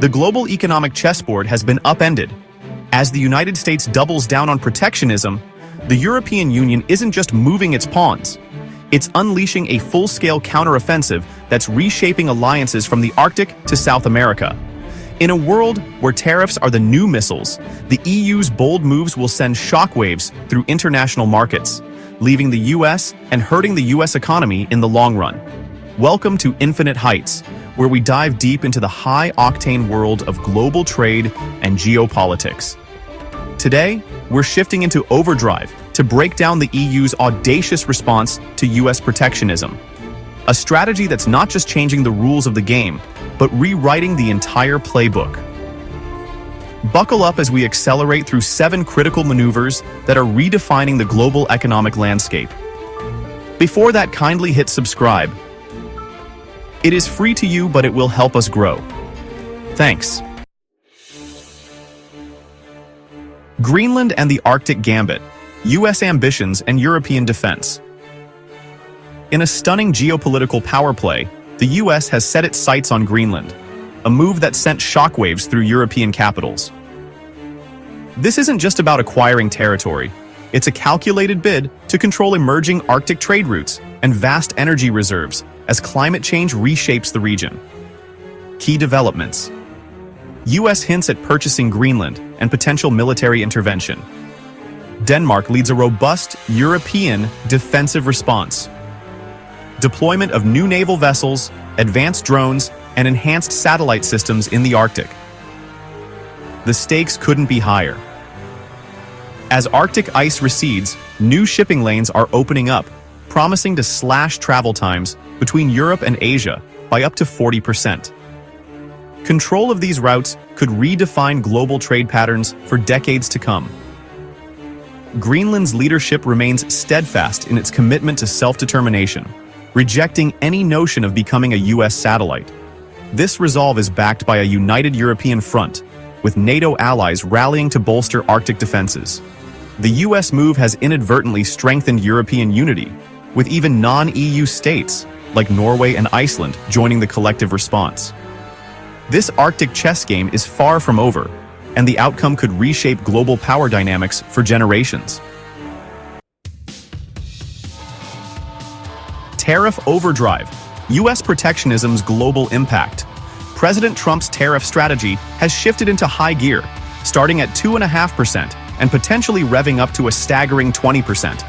The global economic chessboard has been upended. As the United States doubles down on protectionism, the European Union isn't just moving its pawns. It's unleashing a full-scale counteroffensive that's reshaping alliances from the Arctic to South America. In a world where tariffs are the new missiles, the EU's bold moves will send shockwaves through international markets, leaving the US and hurting the US economy in the long run. Welcome to Infinite Heights, where we dive deep into the high-octane world of global trade and geopolitics. Today, we're shifting into overdrive to break down the EU's audacious response to US protectionism. A strategy that's not just changing the rules of the game, but rewriting the entire playbook. Buckle up as we accelerate through 7 critical maneuvers that are redefining the global economic landscape. Before that, kindly hit subscribe. It is free to you, but it will help us grow. Thanks. Greenland and the Arctic Gambit, US ambitions and European defense. In a stunning geopolitical power play, the US has set its sights on Greenland, a move that sent shockwaves through European capitals. This isn't just about acquiring territory. It's a calculated bid to control emerging Arctic trade routes and vast energy reserves as climate change reshapes the region. Key developments. US hints at purchasing Greenland and potential military intervention. Denmark leads a robust European defensive response. Deployment of new naval vessels, advanced drones, and enhanced satellite systems in the Arctic. The stakes couldn't be higher. As Arctic ice recedes, new shipping lanes are opening up, promising to slash travel times between Europe and Asia by up to 40%. Control of these routes could redefine global trade patterns for decades to come. Greenland's leadership remains steadfast in its commitment to self-determination, rejecting any notion of becoming a US satellite. This resolve is backed by a united European front, with NATO allies rallying to bolster Arctic defenses. The US move has inadvertently strengthened European unity, with even non-EU states, like Norway and Iceland, joining the collective response. This Arctic chess game is far from over, and the outcome could reshape global power dynamics for generations. Tariff Overdrive, US protectionism's global impact. President Trump's tariff strategy has shifted into high gear, starting at 2.5% and potentially revving up to a staggering 20%.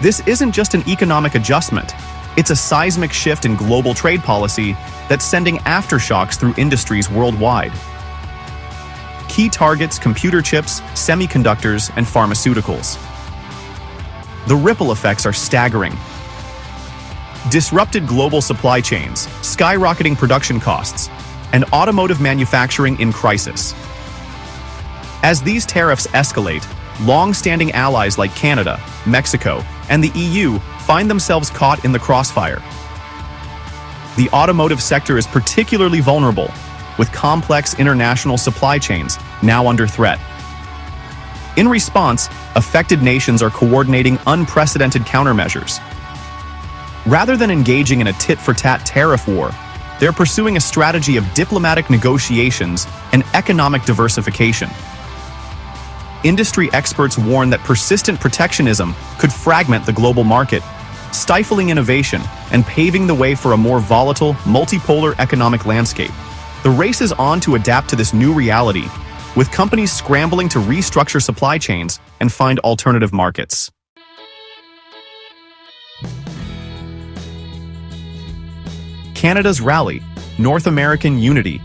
This isn't just an economic adjustment. It's a seismic shift in global trade policy that's sending aftershocks through industries worldwide. Key targets: computer chips, semiconductors, and pharmaceuticals. The ripple effects are staggering. Disrupted global supply chains, skyrocketing production costs, and automotive manufacturing in crisis. As these tariffs escalate, long-standing allies like Canada, Mexico, and the EU find themselves caught in the crossfire. The automotive sector is particularly vulnerable, with complex international supply chains now under threat. In response, affected nations are coordinating unprecedented countermeasures. Rather than engaging in a tit-for-tat tariff war, they're pursuing a strategy of diplomatic negotiations and economic diversification. Industry experts warn that persistent protectionism could fragment the global market, stifling innovation and paving the way for a more volatile, multipolar economic landscape. The race is on to adapt to this new reality, with companies scrambling to restructure supply chains and find alternative markets. Canada's rally, North American unity,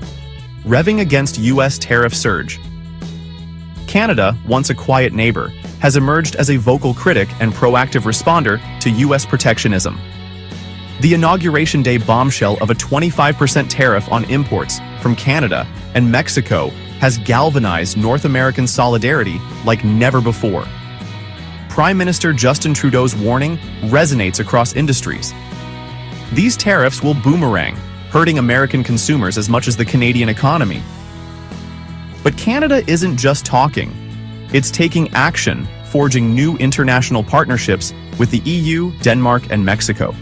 revving against US tariff surge. Canada, once a quiet neighbor, has emerged as a vocal critic and proactive responder to US protectionism. The Inauguration Day bombshell of a 25% tariff on imports from Canada and Mexico has galvanized North American solidarity like never before. Prime Minister Justin Trudeau's warning resonates across industries. These tariffs will boomerang, hurting American consumers as much as the Canadian economy. But Canada isn't just talking. It's taking action, forging new international partnerships with the EU, Denmark, and Mexico,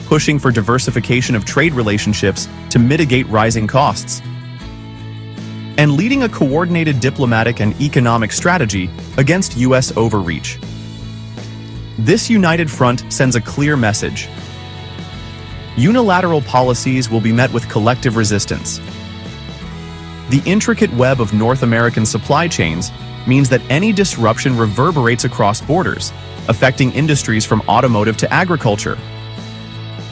pushing for diversification of trade relationships to mitigate rising costs. and leading a coordinated diplomatic and economic strategy against U.S. overreach. This united front sends a clear message. Unilateral policies will be met with collective resistance. The intricate web of North American supply chains means that any disruption reverberates across borders, affecting industries from automotive to agriculture.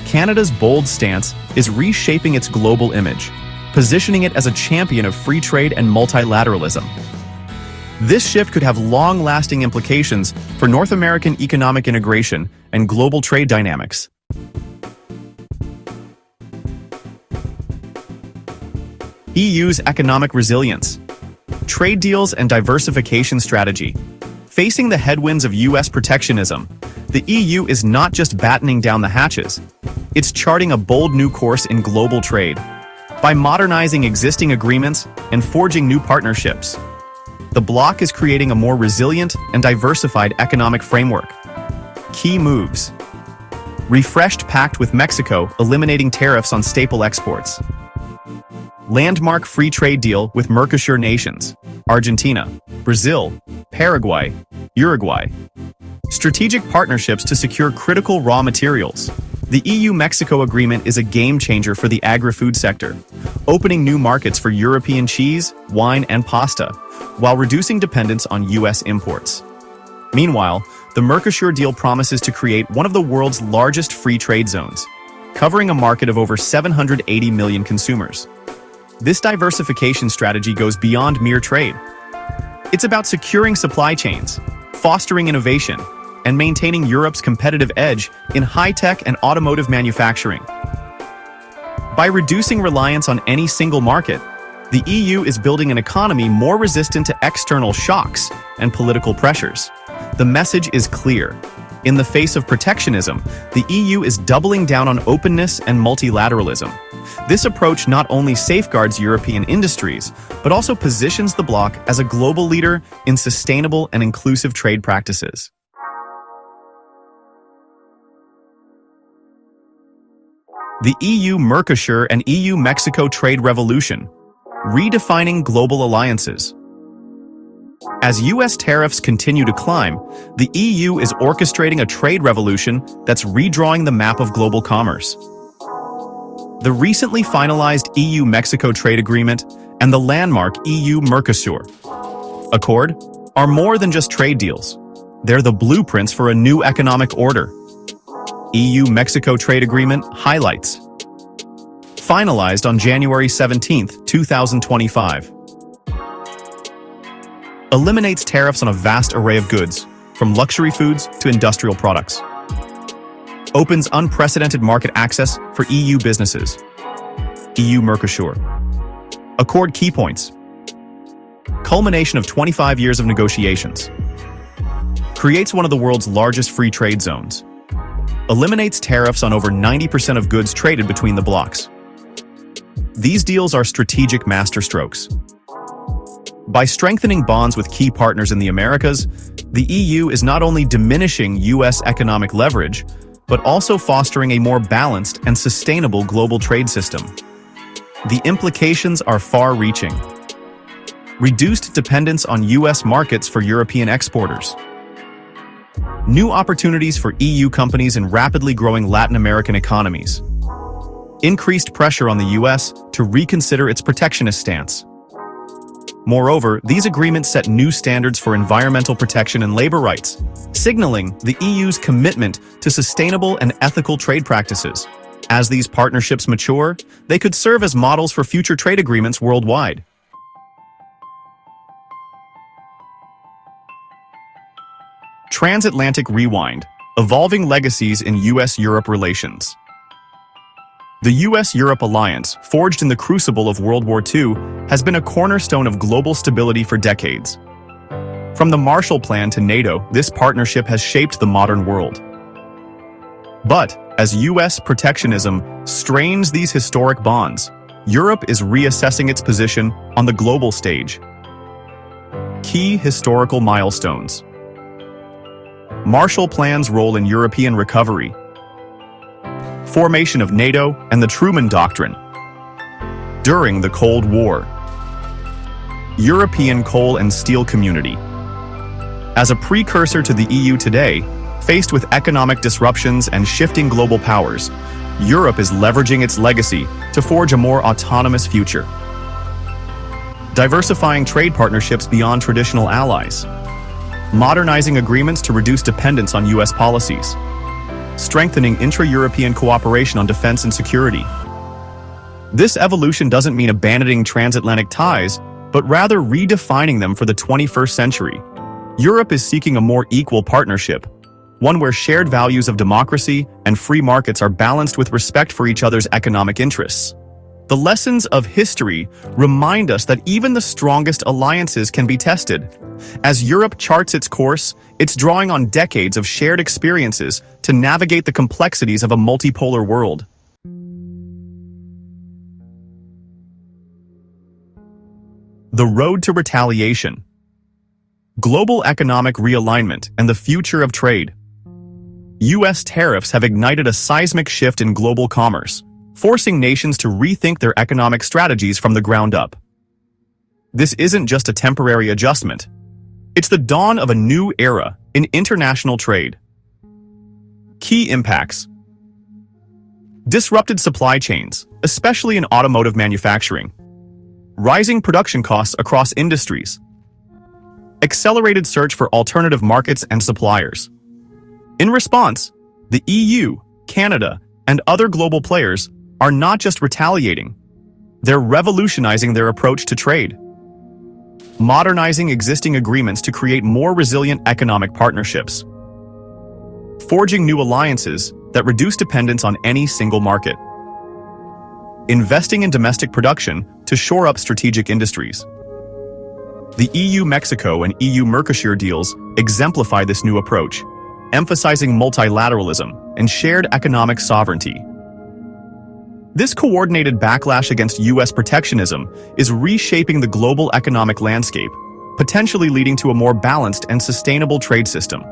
Canada's bold stance is reshaping its global image, positioning it as a champion of free trade and multilateralism. This shift could have long-lasting implications for North American economic integration and global trade dynamics. EU's economic resilience, trade deals and diversification strategy. Facing the headwinds of U.S. protectionism, the EU is not just battening down the hatches, it's charting a bold new course in global trade. By modernizing existing agreements and forging new partnerships, the bloc is creating a more resilient and diversified economic framework. Key moves: refreshed pact with Mexico, eliminating tariffs on staple exports. Landmark free trade deal with Mercosur nations, Argentina, Brazil, Paraguay, Uruguay. Strategic partnerships to secure critical raw materials. The EU-Mexico agreement is a game-changer for the agri-food sector, opening new markets for European cheese, wine, and pasta, while reducing dependence on U.S. imports. Meanwhile, the Mercosur deal promises to create one of the world's largest free trade zones, covering a market of over 780 million consumers. This diversification strategy goes beyond mere trade. It's about securing supply chains, fostering innovation, and maintaining Europe's competitive edge in high-tech and automotive manufacturing. By reducing reliance on any single market, the EU is building an economy more resistant to external shocks and political pressures. The message is clear. In the face of protectionism, the EU is doubling down on openness and multilateralism. This approach not only safeguards European industries, but also positions the bloc as a global leader in sustainable and inclusive trade practices. The EU-Mercosur and EU-Mexico trade revolution, redefining global alliances. As U.S. tariffs continue to climb, the EU is orchestrating a trade revolution that's redrawing the map of global commerce. The recently finalized EU-Mexico trade agreement and the landmark EU-Mercosur Accord are more than just trade deals. They're the blueprints for a new economic order. EU-Mexico trade agreement highlights. Finalized on January 17, 2025. Eliminates tariffs on a vast array of goods, from luxury foods to industrial products. Opens unprecedented market access for EU businesses. EU-Mercosur. Accord key points. Culmination of 25 years of negotiations. Creates one of the world's largest free trade zones. Eliminates tariffs on over 90% of goods traded between the blocs. These deals are strategic masterstrokes. By strengthening bonds with key partners in the Americas, the EU is not only diminishing U.S. economic leverage, but also fostering a more balanced and sustainable global trade system. The implications are far-reaching. Reduced dependence on U.S. markets for European exporters. New opportunities for EU companies in rapidly growing Latin American economies. Increased pressure on the U.S. to reconsider its protectionist stance. Moreover, these agreements set new standards for environmental protection and labor rights, signaling the EU's commitment to sustainable and ethical trade practices. As these partnerships mature, they could serve as models for future trade agreements worldwide. Transatlantic Rewind, evolving legacies in U.S.-Europe relations. The U.S.-Europe alliance, forged in the crucible of World War II, has been a cornerstone of global stability for decades. From the Marshall Plan to NATO, this partnership has shaped the modern world. But, as U.S. protectionism strains these historic bonds, Europe is reassessing its position on the global stage. Key historical milestones. Marshall Plan's role in European recovery. Formation of NATO and the Truman Doctrine. During the Cold War. European Coal and Steel Community. As a precursor to the EU today, faced with economic disruptions and shifting global powers, Europe is leveraging its legacy to forge a more autonomous future. Diversifying trade partnerships beyond traditional allies. Modernizing agreements to reduce dependence on US policies. Strengthening intra-European cooperation on defense and security. This evolution doesn't mean abandoning transatlantic ties, but rather redefining them for the 21st century. Europe is seeking a more equal partnership, one where shared values of democracy and free markets are balanced with respect for each other's economic interests. The lessons of history remind us that even the strongest alliances can be tested. As Europe charts its course, it's drawing on decades of shared experiences to navigate the complexities of a multipolar world. The road to retaliation. Global economic realignment and the future of trade. US tariffs have ignited a seismic shift in global commerce, forcing nations to rethink their economic strategies from the ground up. This isn't just a temporary adjustment. It's the dawn of a new era in international trade. Key impacts. Disrupted supply chains, especially in automotive manufacturing. Rising production costs across industries. Accelerated search for alternative markets and suppliers. In response, the EU, Canada, and other global players are not just retaliating, they're revolutionizing their approach to trade. Modernizing existing agreements to create more resilient economic partnerships. Forging new alliances that reduce dependence on any single market. Investing in domestic production to shore up strategic industries. The EU-Mexico and EU-Mercosur deals exemplify this new approach, emphasizing multilateralism and shared economic sovereignty. This coordinated backlash against US protectionism is reshaping the global economic landscape, potentially leading to a more balanced and sustainable trade system.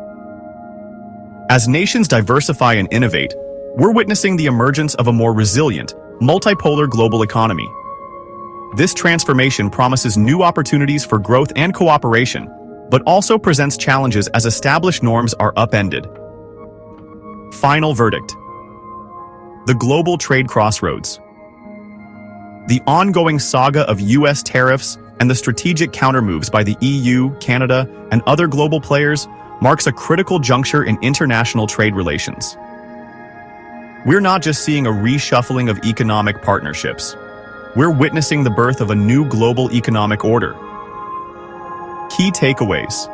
As nations diversify and innovate, we're witnessing the emergence of a more resilient, multipolar global economy. This transformation promises new opportunities for growth and cooperation, but also presents challenges as established norms are upended. Final verdict. The global trade crossroads. The ongoing saga of US tariffs and the strategic countermoves by the EU, Canada, and other global players marks a critical juncture in international trade relations. We're not just seeing a reshuffling of economic partnerships. We're witnessing the birth of a new global economic order. Key takeaways.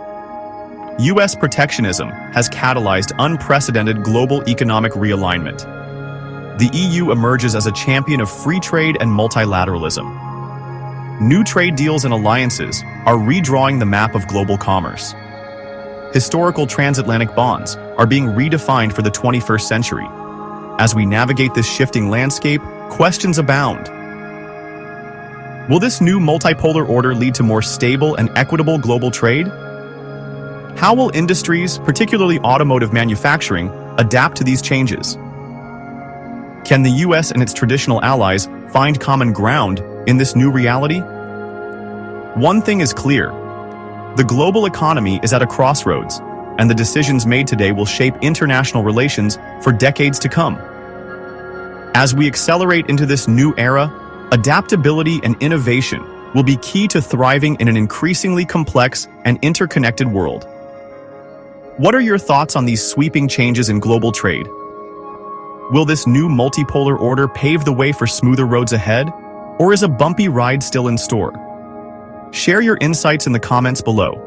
US protectionism has catalyzed unprecedented global economic realignment. The EU emerges as a champion of free trade and multilateralism. New trade deals and alliances are redrawing the map of global commerce. Historical transatlantic bonds are being redefined for the 21st century. As we navigate this shifting landscape, questions abound. Will this new multipolar order lead to more stable and equitable global trade? How will industries, particularly automotive manufacturing, adapt to these changes? Can the US and its traditional allies find common ground in this new reality? One thing is clear. The global economy is at a crossroads, and the decisions made today will shape international relations for decades to come. As we accelerate into this new era, adaptability and innovation will be key to thriving in an increasingly complex and interconnected world. What are your thoughts on these sweeping changes in global trade? Will this new multipolar order pave the way for smoother roads ahead, or is a bumpy ride still in store? Share your insights in the comments below.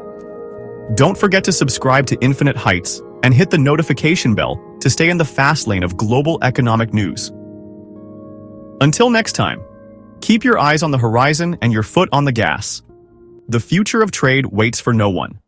Don't forget to subscribe to Infinite Heights and hit the notification bell to stay in the fast lane of global economic news. Until next time, keep your eyes on the horizon and your foot on the gas. The future of trade waits for no one.